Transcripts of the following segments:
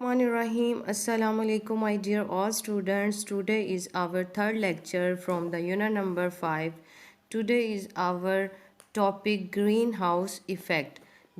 Rahim. Assalamu alaikum, my dear all students. Today is our third lecture from the unit number 5. Today is our topic greenhouse effect.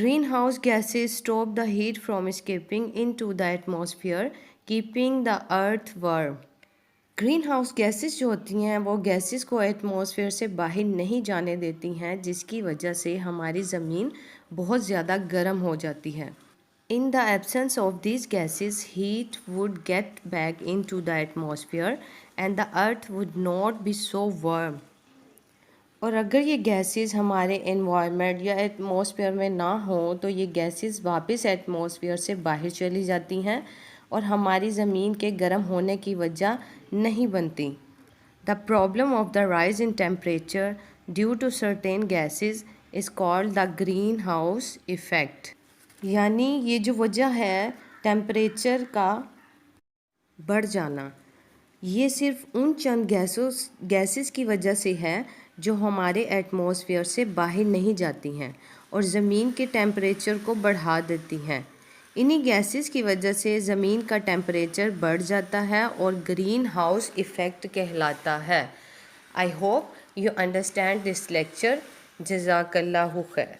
Greenhouse gases stop the heat from escaping into the atmosphere, keeping the earth warm. Green house gases جو ہوتی ہیں وہ gases کو atmosphere سے باہر نہیں جانے دیتی ہیں، جس کی وجہ سے ہماری زمین بہت زیادہ گرم ہو جاتی ہے۔ In the absence of these gases heat would get back into the atmosphere and the earth would not be so warm. اور اگر یہ گیسز ہمارے انوائرمنٹ یا ایٹماسفیئر میں نہ ہوں تو یہ گیسز واپس ایٹماسفیئر سے باہر چلی جاتی ہیں اور ہماری زمین کے گرم ہونے کی وجہ نہیں بنتی۔ The problem of the rise in temperature due to certain gases is called the greenhouse effect. یعنی یہ جو وجہ ہے ٹیمپریچر کا بڑھ جانا، یہ صرف ان چند گیسز کی وجہ سے ہے جو ہمارے ایٹماسفیئر سے باہر نہیں جاتی ہیں اور زمین کے ٹیمپریچر کو بڑھا دیتی ہیں۔ انہی گیسز کی وجہ سے زمین کا ٹیمپریچر بڑھ جاتا ہے اور گرین ہاؤس ایفیکٹ کہلاتا ہے۔ I hope you understand this lecture. جزاک اللہ خیر.